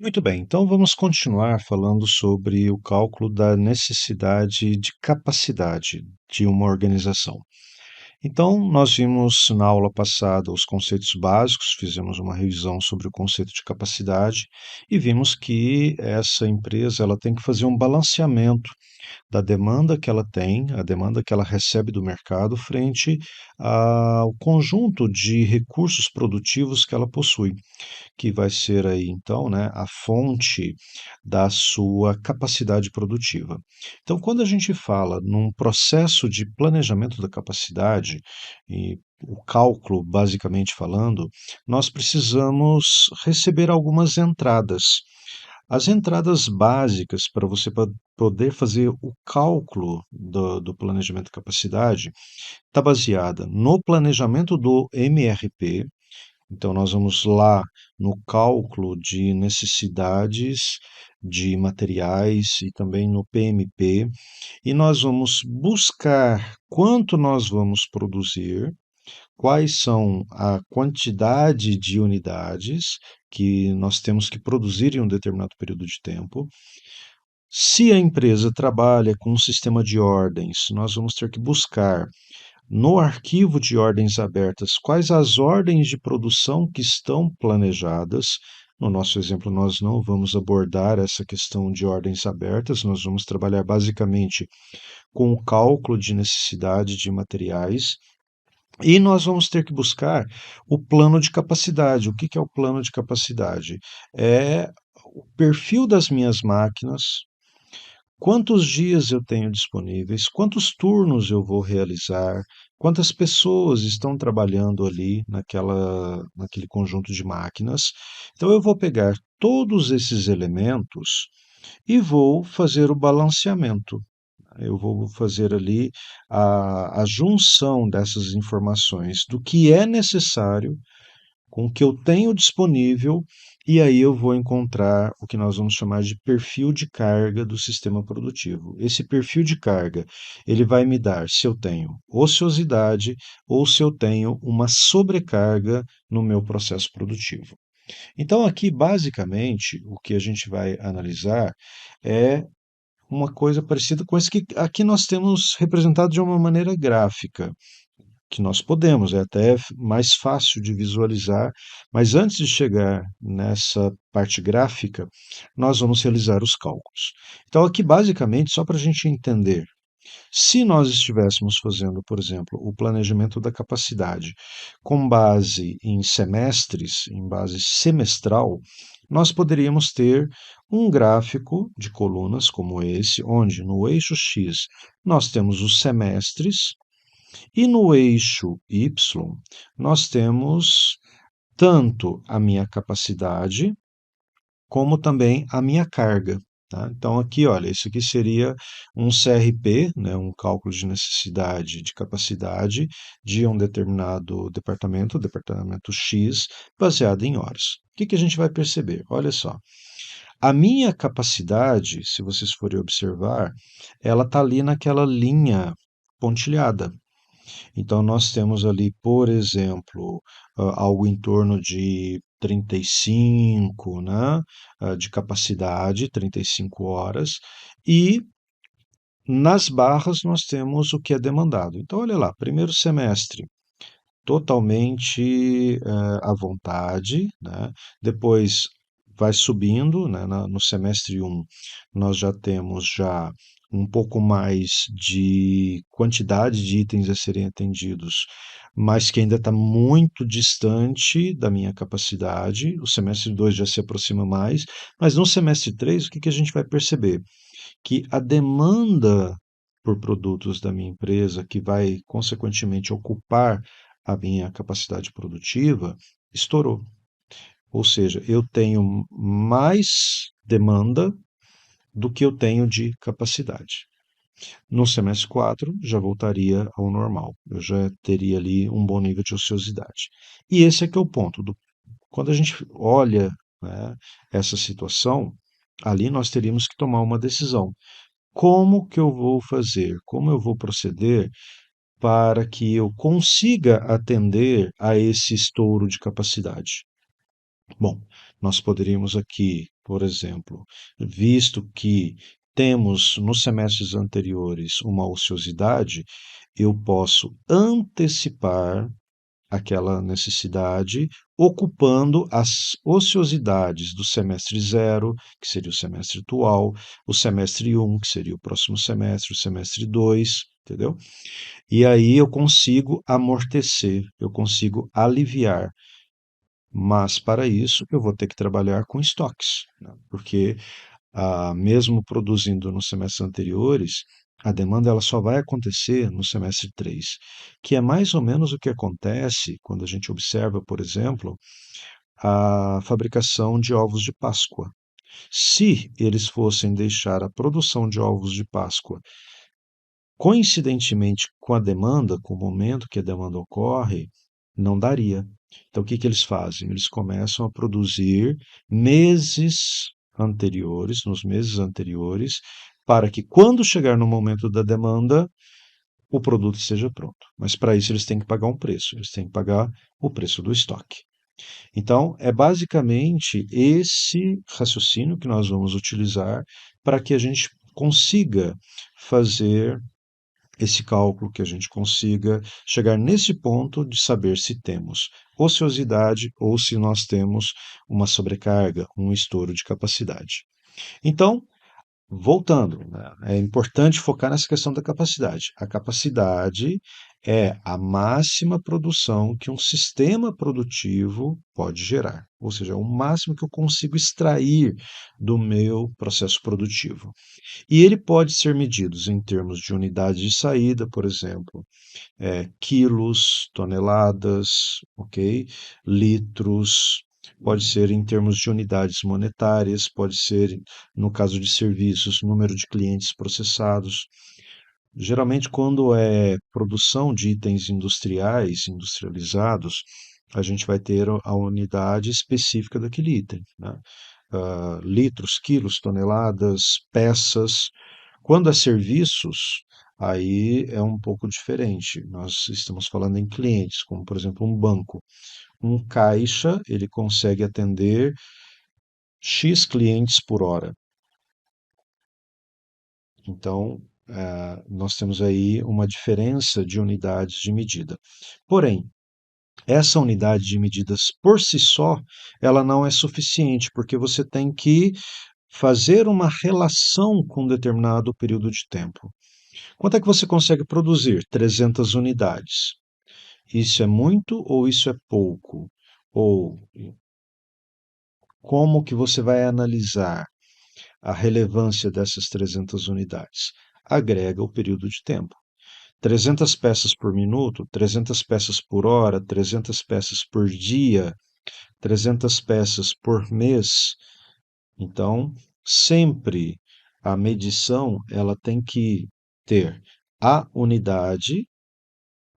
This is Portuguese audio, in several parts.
Muito bem, então vamos continuar falando sobre o cálculo da necessidade de capacidade de uma organização. Então, nós vimos na aula passada os conceitos básicos, fizemos uma revisão sobre o conceito de capacidade e vimos que essa empresa ela tem que fazer um balanceamento da demanda que ela tem, a demanda que ela recebe do mercado frente ao conjunto de recursos produtivos que ela possui, que vai ser aí então, né, a fonte da sua capacidade produtiva. Então, quando a gente fala num processo de planejamento da capacidade, e o cálculo, basicamente falando, nós precisamos receber algumas entradas. As entradas básicas para você poder fazer o cálculo do planejamento de capacidade está baseada no planejamento do MRP. Então, nós vamos lá no cálculo de necessidades de materiais e também no PMP, e nós vamos buscar quanto nós vamos produzir, quais são a quantidade de unidades que nós temos que produzir em um determinado período de tempo. Se a empresa trabalha com um sistema de ordens, nós vamos ter que buscar no arquivo de ordens abertas quais as ordens de produção que estão planejadas. No nosso exemplo, nós não vamos abordar essa questão de ordens abertas, nós vamos trabalhar basicamente com o cálculo de necessidade de materiais. E nós vamos ter que buscar o plano de capacidade. O que que é o plano de capacidade? É o perfil das minhas máquinas, quantos dias eu tenho disponíveis, quantos turnos eu vou realizar, quantas pessoas estão trabalhando ali naquele conjunto de máquinas. Então, eu vou pegar todos esses elementos e vou fazer o balanceamento. Eu vou fazer ali a junção dessas informações do que é necessário com o que eu tenho disponível, e aí eu vou encontrar o que nós vamos chamar de perfil de carga do sistema produtivo. Esse perfil de carga, ele vai me dar se eu tenho ociosidade ou se eu tenho uma sobrecarga no meu processo produtivo. Então, aqui, basicamente, o que a gente vai analisar é uma coisa parecida com esse que aqui nós temos representado de uma maneira gráfica, que nós podemos, é até mais fácil de visualizar, mas antes de chegar nessa parte gráfica, nós vamos realizar os cálculos. Então, aqui, basicamente, só para a gente entender, se nós estivéssemos fazendo, por exemplo, o planejamento da capacidade com base em semestres, em base semestral, nós poderíamos ter um gráfico de colunas como esse, onde no eixo X nós temos os semestres e no eixo Y, nós temos tanto a minha capacidade, como também a minha carga. Tá? Então, aqui, olha, isso aqui seria um CRP, né, um cálculo de necessidade de capacidade de um determinado departamento, departamento X, baseado em horas. O que que a gente vai perceber? Olha só. A minha capacidade, se vocês forem observar, ela está ali naquela linha pontilhada. Então, nós temos ali, por exemplo, algo em torno de 35, né, de capacidade, 35 horas, e nas barras nós temos o que é demandado. Então, olha lá, primeiro semestre, totalmente à vontade, né? Depois vai subindo, né? No semestre um nós já temos já um pouco mais de quantidade de itens a serem atendidos, mas que ainda está muito distante da minha capacidade. O semestre 2 já se aproxima mais, mas no semestre 3 o que que a gente vai perceber? Que a demanda por produtos da minha empresa, que vai consequentemente ocupar a minha capacidade produtiva, estourou. Ou seja, eu tenho mais demanda do que eu tenho de capacidade. No semestre 4, já voltaria ao normal. Eu já teria ali um bom nível de ociosidade. E esse é que é o ponto. Quando a gente olha, né, essa situação, ali nós teríamos que tomar uma decisão. Como que eu vou fazer? Como eu vou proceder para que eu consiga atender a esse estouro de capacidade? Bom, nós poderíamos aqui, por exemplo, visto que temos nos semestres anteriores uma ociosidade, eu posso antecipar aquela necessidade, ocupando as ociosidades do semestre zero, que seria o semestre atual, o semestre um, que seria o próximo semestre, o semestre 2, entendeu? E aí eu consigo amortecer, eu consigo aliviar. Mas para isso eu vou ter que trabalhar com estoques, né? Porque mesmo produzindo nos semestres anteriores, a demanda ela só vai acontecer no semestre 3, que é mais ou menos o que acontece quando a gente observa, por exemplo, a fabricação de ovos de Páscoa. Se eles fossem deixar a produção de ovos de Páscoa coincidentemente com a demanda, com o momento que a demanda ocorre, não daria. Então, o que que eles fazem? Eles começam a produzir meses anteriores, nos meses anteriores, para que quando chegar no momento da demanda, o produto esteja pronto. Mas para isso eles têm que pagar um preço, eles têm que pagar o preço do estoque. Então, é basicamente esse raciocínio que nós vamos utilizar para que a gente consiga fazer esse cálculo, que a gente consiga chegar nesse ponto de saber se temos ociosidade ou se nós temos uma sobrecarga, um estouro de capacidade. Então, voltando, né, é importante focar nessa questão da capacidade. A capacidade é a máxima produção que um sistema produtivo pode gerar, ou seja, é o máximo que eu consigo extrair do meu processo produtivo. E ele pode ser medido em termos de unidade de saída, por exemplo, quilos, toneladas, ok? Litros, pode ser em termos de unidades monetárias, pode ser, no caso de serviços, número de clientes processados. Geralmente, quando é produção de itens industriais, industrializados, a gente vai ter a unidade específica daquele item, né? Litros, quilos, toneladas, peças. Quando é serviços, aí é um pouco diferente. Nós estamos falando em clientes, como por exemplo um banco. Um caixa, ele consegue atender X clientes por hora. Então, nós temos aí uma diferença de unidades de medida. Porém, essa unidade de medidas por si só, ela não é suficiente, porque você tem que fazer uma relação com um determinado período de tempo. Quanto é que você consegue produzir? 300 unidades. Isso é muito ou isso é pouco? Ou como que você vai analisar a relevância dessas 300 unidades? Agrega o período de tempo. 300 peças por minuto, 300 peças por hora, 300 peças por dia, 300 peças por mês. Então, sempre a medição ela tem que ter a unidade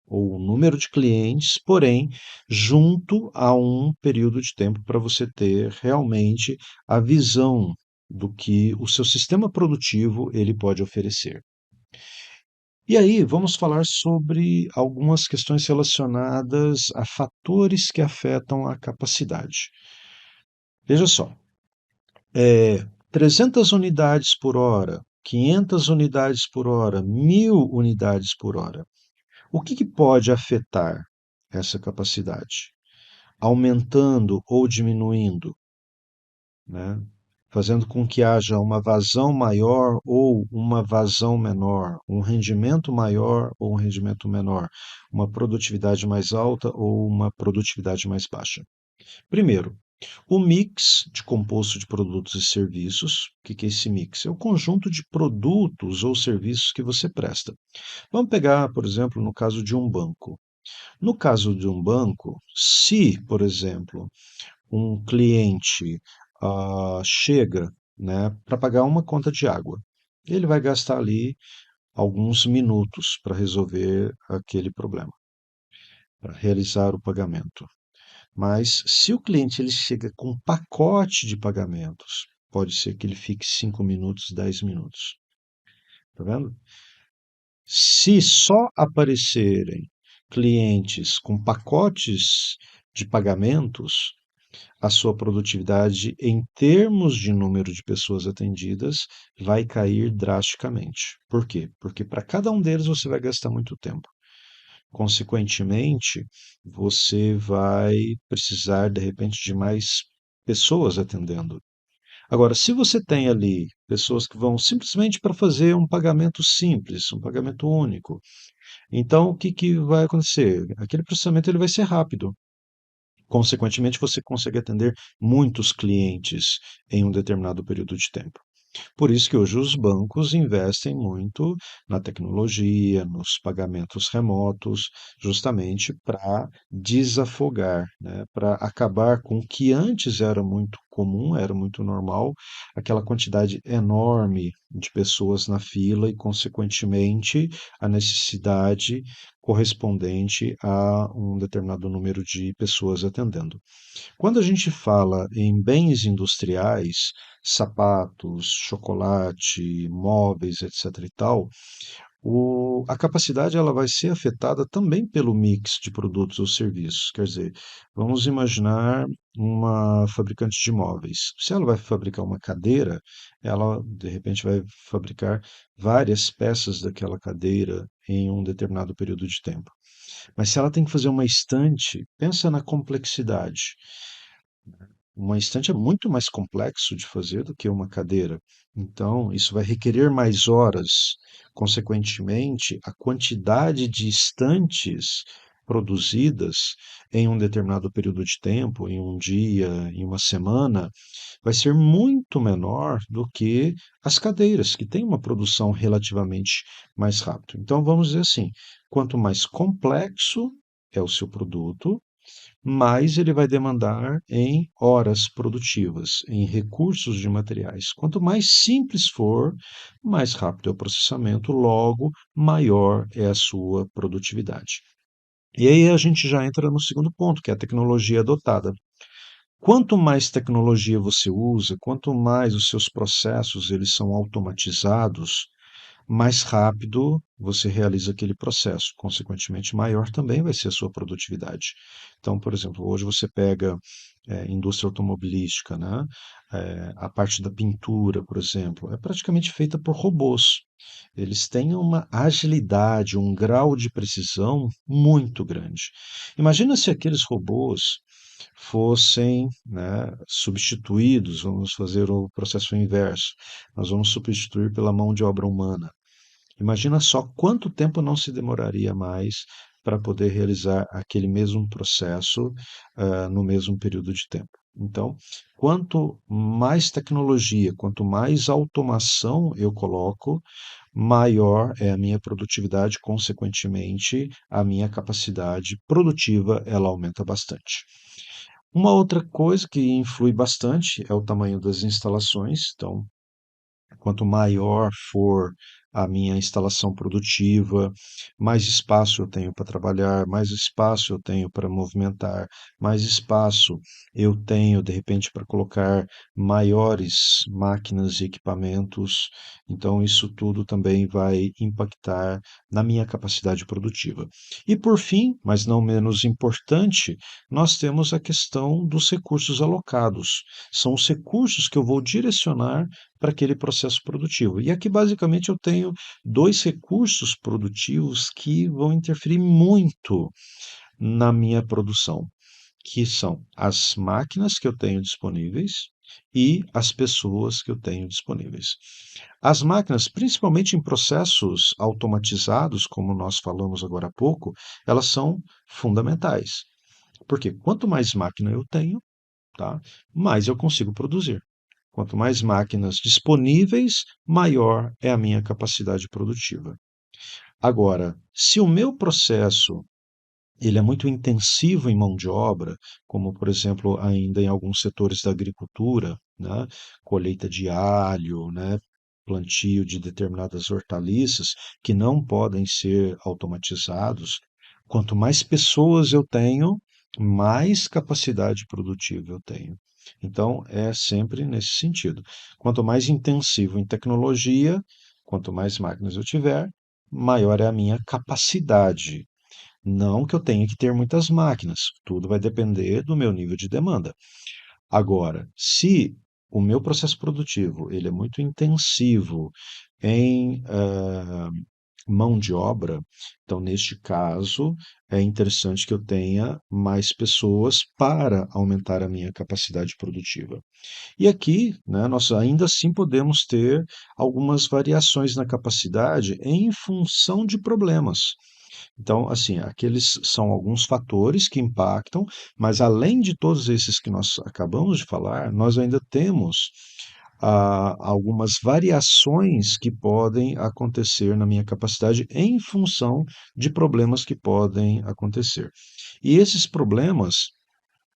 ou o número de clientes, porém, junto a um período de tempo para você ter realmente a visão do que o seu sistema produtivo ele pode oferecer. E aí, vamos falar sobre algumas questões relacionadas a fatores que afetam a capacidade. Veja só, 300 unidades por hora, 500 unidades por hora, 1.000 unidades por hora. O que que pode afetar essa capacidade? Aumentando ou diminuindo, né? Fazendo com que haja uma vazão maior ou uma vazão menor, um rendimento maior ou um rendimento menor, uma produtividade mais alta ou uma produtividade mais baixa. Primeiro, o mix de composto de produtos e serviços. O que que é esse mix? É o conjunto de produtos ou serviços que você presta. Vamos pegar, por exemplo, no caso de um banco. No caso de um banco, se, por exemplo, um cliente chega, né, para pagar uma conta de água, ele vai gastar ali alguns minutos para resolver aquele problema, para realizar o pagamento. Mas se o cliente ele chega com um pacote de pagamentos, pode ser que ele fique 5 minutos, 10 minutos. Tá vendo? Se só aparecerem clientes com pacotes de pagamentos, a sua produtividade em termos de número de pessoas atendidas vai cair drasticamente. Por quê? Porque para cada um deles você vai gastar muito tempo. Consequentemente, você vai precisar, de repente, de mais pessoas atendendo. Agora, se você tem ali pessoas que vão simplesmente para fazer um pagamento simples, um pagamento único, então o que que vai acontecer? Aquele processamento ele vai ser rápido. Consequentemente, você consegue atender muitos clientes em um determinado período de tempo. Por isso que hoje os bancos investem muito na tecnologia, nos pagamentos remotos, justamente para desafogar, né, para acabar com o que antes era muito comum, era muito normal, aquela quantidade enorme de pessoas na fila e, consequentemente, a necessidade correspondente a um determinado número de pessoas atendendo. Quando a gente fala em bens industriais, sapatos, chocolate, móveis, etc. e tal, a capacidade ela vai ser afetada também pelo mix de produtos ou serviços. Quer dizer, vamos imaginar uma fabricante de móveis. Se ela vai fabricar uma cadeira, ela de repente vai fabricar várias peças daquela cadeira em um determinado período de tempo. Mas se ela tem que fazer uma estante, pensa na complexidade. Uma estante é muito mais complexo de fazer do que uma cadeira. Então, isso vai requerer mais horas. Consequentemente, a quantidade de estantes produzidas em um determinado período de tempo, em um dia, em uma semana, vai ser muito menor do que as cadeiras, que têm uma produção relativamente mais rápida. Então, vamos dizer assim: quanto mais complexo é o seu produto, mais ele vai demandar em horas produtivas, em recursos de materiais. Quanto mais simples for, mais rápido é o processamento, logo maior é a sua produtividade. E aí a gente já entra no segundo ponto, que é a tecnologia adotada. Quanto mais tecnologia você usa, quanto mais os seus processos eles são automatizados, mais rápido você realiza aquele processo. Consequentemente, maior também vai ser a sua produtividade. Então, por exemplo, hoje você pega indústria automobilística, né? A parte da pintura, por exemplo, é praticamente feita por robôs. Eles têm uma agilidade, um grau de precisão muito grande. Imagina se aqueles robôs fossem, né, substituídos, vamos fazer o processo inverso, nós vamos substituir pela mão de obra humana. Imagina só quanto tempo não se demoraria mais para poder realizar aquele mesmo processo, no mesmo período de tempo. Então, quanto mais tecnologia, quanto mais automação eu coloco, maior é a minha produtividade, consequentemente, a minha capacidade produtiva ela aumenta bastante. Uma outra coisa que influi bastante é o tamanho das instalações. Então, quanto maior for a minha instalação produtiva, mais espaço eu tenho para trabalhar, mais espaço eu tenho para movimentar, mais espaço eu tenho, de repente, para colocar maiores máquinas e equipamentos. Então, isso tudo também vai impactar na minha capacidade produtiva. E, por fim, mas não menos importante, nós temos a questão dos recursos alocados. São os recursos que eu vou direcionar para aquele processo produtivo. E aqui, basicamente, eu tenho dois recursos produtivos que vão interferir muito na minha produção, que são as máquinas que eu tenho disponíveis e as pessoas que eu tenho disponíveis. As máquinas, principalmente em processos automatizados, como nós falamos agora há pouco, elas são fundamentais. Porque quanto mais máquina eu tenho, tá, mais eu consigo produzir. Quanto mais máquinas disponíveis, maior é a minha capacidade produtiva. Agora, se o meu processo ele é muito intensivo em mão de obra, como por exemplo ainda em alguns setores da agricultura, né, colheita de alho, né, plantio de determinadas hortaliças que não podem ser automatizados, quanto mais pessoas eu tenho, mais capacidade produtiva eu tenho. Então, é sempre nesse sentido. Quanto mais intensivo em tecnologia, quanto mais máquinas eu tiver, maior é a minha capacidade. Não que eu tenha que ter muitas máquinas, tudo vai depender do meu nível de demanda. Agora, se o meu processo produtivo ele é muito intensivo em mão de obra, então neste caso é interessante que eu tenha mais pessoas para aumentar a minha capacidade produtiva. E aqui, né, nós ainda assim podemos ter algumas variações na capacidade em função de problemas. Então, assim, aqueles são alguns fatores que impactam, mas além de todos esses que nós acabamos de falar, nós ainda temos algumas variações que podem acontecer na minha capacidade em função de problemas que podem acontecer. E esses problemas,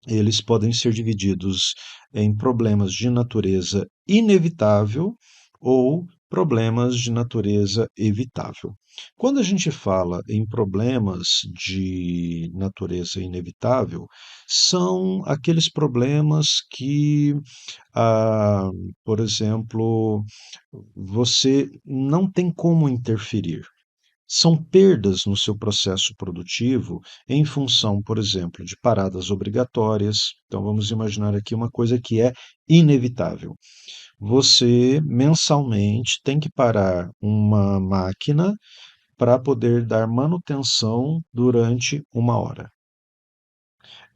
eles podem ser divididos em problemas de natureza inevitável ou problemas de natureza evitável. Quando a gente fala em problemas de natureza inevitável, são aqueles problemas que, ah, por exemplo, você não tem como interferir. São perdas no seu processo produtivo em função, por exemplo, de paradas obrigatórias. Então, vamos imaginar aqui uma coisa que é inevitável. Você mensalmente tem que parar uma máquina para poder dar manutenção durante uma hora.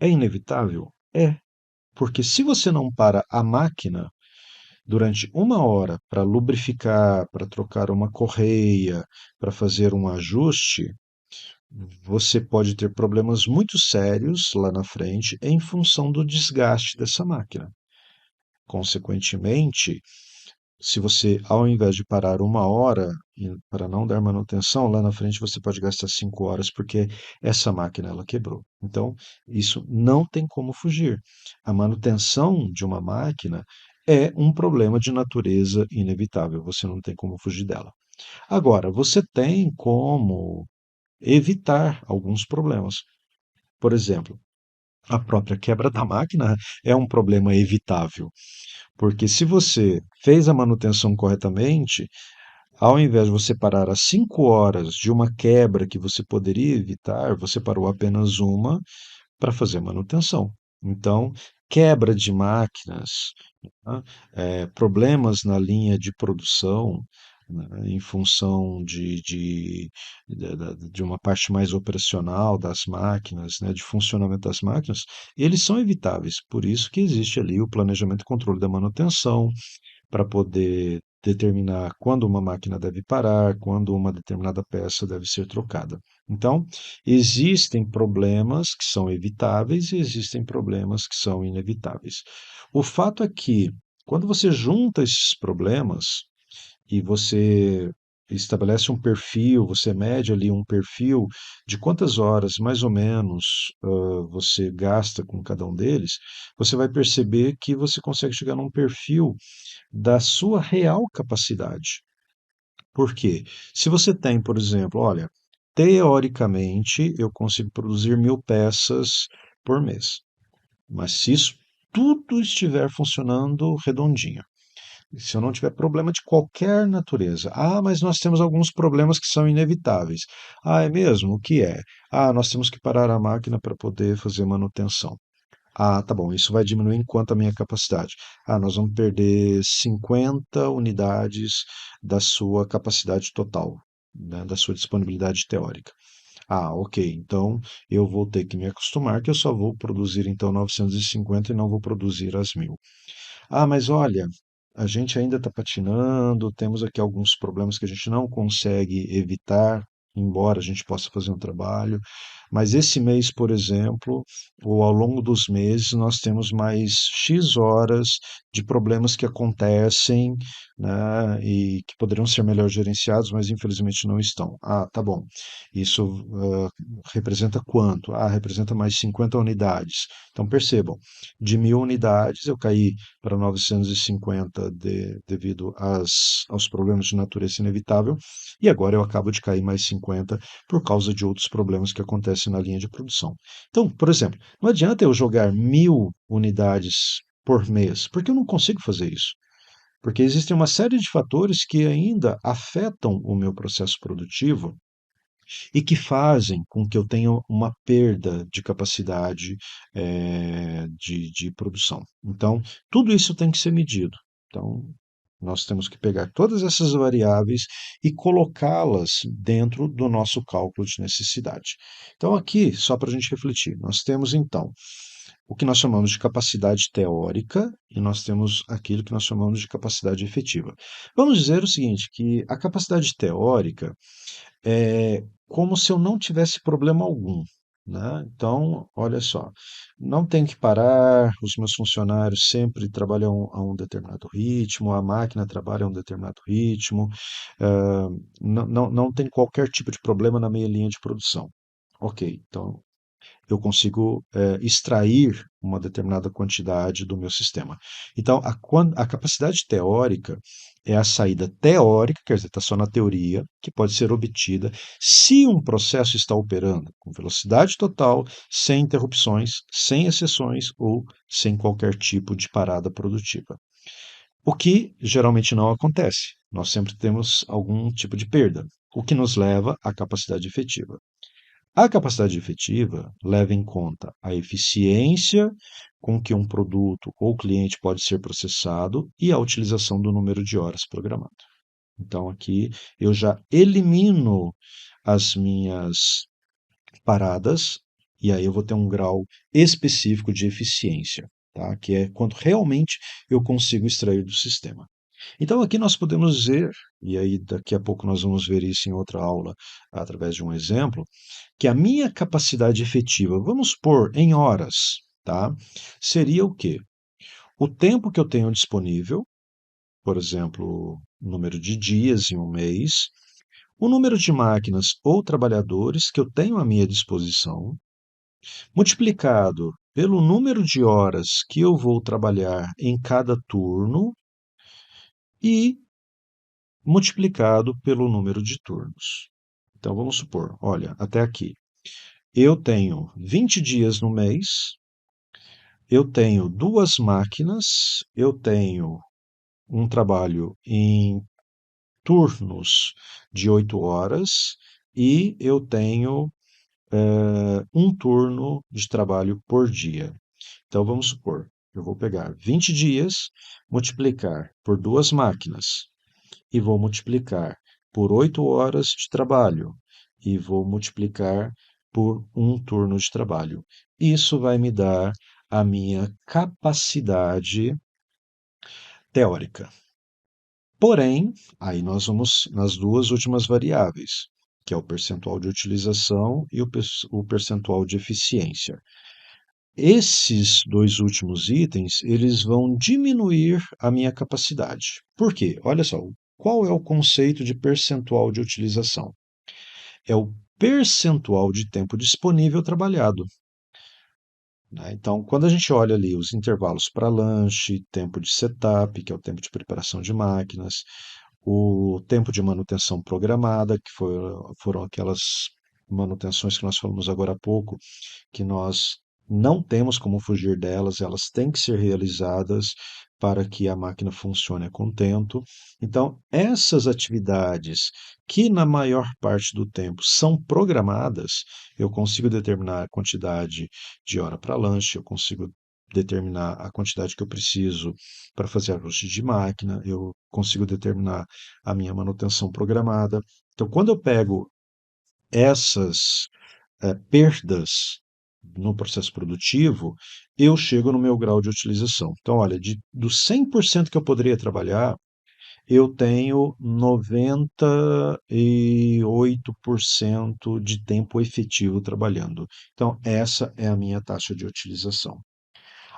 É inevitável? É, porque se você não para a máquina durante uma hora para lubrificar, para trocar uma correia, para fazer um ajuste, você pode ter problemas muito sérios lá na frente em função do desgaste dessa máquina. Consequentemente, se você, ao invés de parar uma hora para não dar manutenção, lá na frente você pode gastar 5 horas porque essa máquina ela quebrou. Então, isso não tem como fugir. A manutenção de uma máquina é um problema de natureza inevitável, você não tem como fugir dela. Agora, você tem como evitar alguns problemas. Por exemplo, a própria quebra da máquina é um problema evitável, porque se você fez a manutenção corretamente, ao invés de você parar às 5 horas de uma quebra que você poderia evitar, você parou apenas uma para fazer manutenção. Então, quebra de máquinas, né, problemas na linha de produção, né, em função de uma parte mais operacional das máquinas, né, de funcionamento das máquinas, eles são evitáveis. Por isso que existe ali o planejamento e controle da manutenção, para poder determinar quando uma máquina deve parar, quando uma determinada peça deve ser trocada. Então, existem problemas que são evitáveis e existem problemas que são inevitáveis. O fato é que, quando você junta esses problemas e você estabelece um perfil, você mede ali um perfil de quantas horas mais ou menos você gasta com cada um deles, você vai perceber que você consegue chegar num perfil da sua real capacidade. Por quê? Se você tem, por exemplo, olha, teoricamente eu consigo produzir 1.000 peças por mês, mas se isso tudo estiver funcionando redondinho, se eu não tiver problema de qualquer natureza. Ah, mas nós temos alguns problemas que são inevitáveis. Ah, é mesmo? O que é? Ah, nós temos que parar a máquina para poder fazer manutenção. Ah, tá bom, isso vai diminuir em quanto a minha capacidade? Ah, nós vamos perder 50 unidades da sua capacidade total, né, da sua disponibilidade teórica. Ah, ok, então eu vou ter que me acostumar que eu só vou produzir então 950 e não vou produzir as 1.000. Ah, mas olha, a gente ainda está patinando, temos aqui alguns problemas que a gente não consegue evitar, embora a gente possa fazer um trabalho. Mas esse mês, por exemplo, ou ao longo dos meses, nós temos mais X horas de problemas que acontecem, né, e que poderiam ser melhor gerenciados, mas infelizmente não estão. Ah, tá bom. Isso representa quanto? Ah, representa mais 50 unidades. Então percebam, de 1.000 unidades eu caí para 950 devido aos problemas de natureza inevitável, e agora eu acabo de cair mais 50 por causa de outros problemas que acontecem na linha de produção. Então, por exemplo, não adianta eu jogar 1.000 unidades por mês, porque eu não consigo fazer isso. Porque existem uma série de fatores que ainda afetam o meu processo produtivo e que fazem com que eu tenha uma perda de capacidade de produção. Então, tudo isso tem que ser medido. Então, nós temos que pegar todas essas variáveis e colocá-las dentro do nosso cálculo de necessidade. Então, aqui, só para a gente refletir, nós temos então o que nós chamamos de capacidade teórica e nós temos aquilo que nós chamamos de capacidade efetiva. Vamos dizer o seguinte, que a capacidade teórica é como se eu não tivesse problema algum, né? Então, olha só, não tenho que parar, os meus funcionários sempre trabalham a um determinado ritmo, a máquina trabalha a um determinado ritmo, ah, não tem qualquer tipo de problema na minha linha de produção. Ok, então eu consigo extrair uma determinada quantidade do meu sistema. Então, a capacidade teórica é a saída teórica, quer dizer, está só na teoria, que pode ser obtida se um processo está operando com velocidade total, sem interrupções, sem exceções ou sem qualquer tipo de parada produtiva. O que geralmente não acontece. Nós sempre temos algum tipo de perda, o que nos leva à capacidade efetiva. A capacidade efetiva leva em conta a eficiência com que um produto ou cliente pode ser processado e a utilização do número de horas programado. Então, aqui eu já elimino as minhas paradas e aí eu vou ter um grau específico de eficiência, tá? Que é quanto realmente eu consigo extrair do sistema. Então, aqui nós podemos dizer, e aí daqui a pouco nós vamos ver isso em outra aula através de um exemplo, que a minha capacidade efetiva, vamos pôr em horas, tá? Seria o quê? O tempo que eu tenho disponível, por exemplo, o número de dias em um mês, o número de máquinas ou trabalhadores que eu tenho à minha disposição, multiplicado pelo número de horas que eu vou trabalhar em cada turno e multiplicado pelo número de turnos. Então vamos supor, olha, até aqui. Eu tenho 20 dias no mês, eu tenho duas máquinas, eu tenho um trabalho em turnos de 8 horas e eu tenho um turno de trabalho por dia. Então vamos supor, eu vou pegar 20 dias, multiplicar por duas máquinas e vou multiplicar por 8 horas de trabalho e vou multiplicar por um turno de trabalho. Isso vai me dar a minha capacidade teórica. Porém, aí nós vamos nas duas últimas variáveis, que é o percentual de utilização e o percentual de eficiência. Esses dois últimos itens, eles vão diminuir a minha capacidade. Por quê? Olha só, qual é o conceito de percentual de utilização? É o percentual de tempo disponível trabalhado, né? Então, quando a gente olha ali os intervalos para lanche, tempo de setup, que é o tempo de preparação de máquinas, o tempo de manutenção programada, que foram aquelas manutenções que nós falamos agora há pouco, que nós não temos como fugir delas, elas têm que ser realizadas para que a máquina funcione a contento. Então, essas atividades que na maior parte do tempo são programadas, eu consigo determinar a quantidade de hora para lanche, eu consigo determinar a quantidade que eu preciso para fazer ajuste de máquina, eu consigo determinar a minha manutenção programada. Então, quando eu pego essas perdas no processo produtivo, eu chego no meu grau de utilização. Então, olha, dos 100% que eu poderia trabalhar, eu tenho 98% de tempo efetivo trabalhando. Então, essa é a minha taxa de utilização.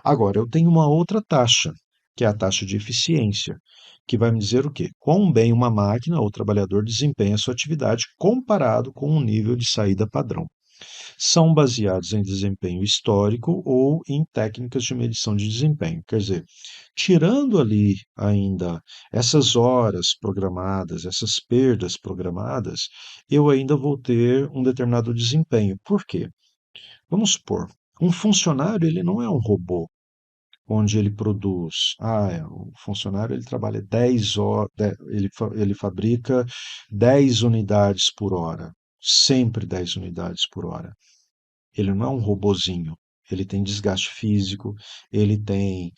Agora, eu tenho uma outra taxa, que é a taxa de eficiência, que vai me dizer o quê? Quão bem uma máquina ou trabalhador desempenha a sua atividade comparado com um nível de saída padrão. São baseados em desempenho histórico ou em técnicas de medição de desempenho. Quer dizer, tirando ali ainda essas horas programadas, essas perdas programadas, eu ainda vou ter um determinado desempenho. Por quê? Vamos supor, um funcionário ele não é um robô onde ele produz. O funcionário ele trabalha 10 horas, ele fabrica 10 unidades por hora. sempre 10 unidades por hora. Ele não é um robozinho. Ele tem desgaste físico, ele tem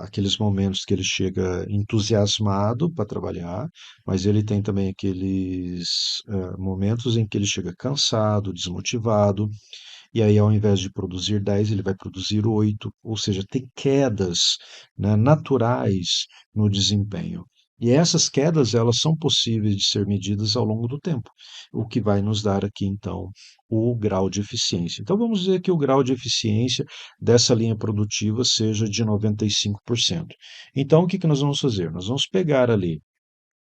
aqueles momentos que ele chega entusiasmado para trabalhar, mas ele tem também aqueles momentos em que ele chega cansado, desmotivado, e aí ao invés de produzir 10, ele vai produzir 8, ou seja, tem quedas, né, naturais no desempenho. E essas quedas, elas são possíveis de ser medidas ao longo do tempo, o que vai nos dar aqui, então, o grau de eficiência. Então, vamos dizer que o grau de eficiência dessa linha produtiva seja de 95%. Então, o que que nós vamos fazer? Nós vamos pegar ali.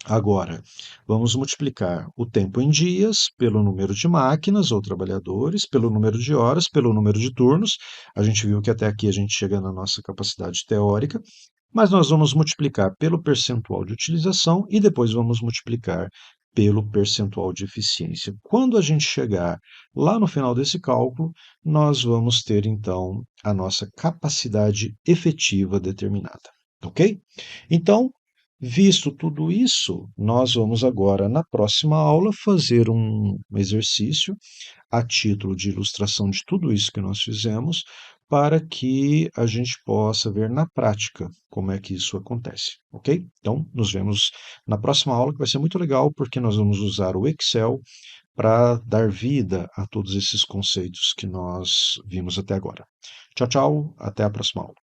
Agora, vamos multiplicar o tempo em dias pelo número de máquinas ou trabalhadores, pelo número de horas, pelo número de turnos. A gente viu que até aqui a gente chega na nossa capacidade teórica, mas nós vamos multiplicar pelo percentual de utilização e depois vamos multiplicar pelo percentual de eficiência. Quando a gente chegar lá no final desse cálculo, nós vamos ter então a nossa capacidade efetiva determinada, ok? Então, visto tudo isso, nós vamos agora, na próxima aula, fazer um exercício a título de ilustração de tudo isso que nós fizemos, para que a gente possa ver na prática como é que isso acontece, ok? Então, nos vemos na próxima aula, que vai ser muito legal, porque nós vamos usar o Excel para dar vida a todos esses conceitos que nós vimos até agora. Tchau, tchau, até a próxima aula.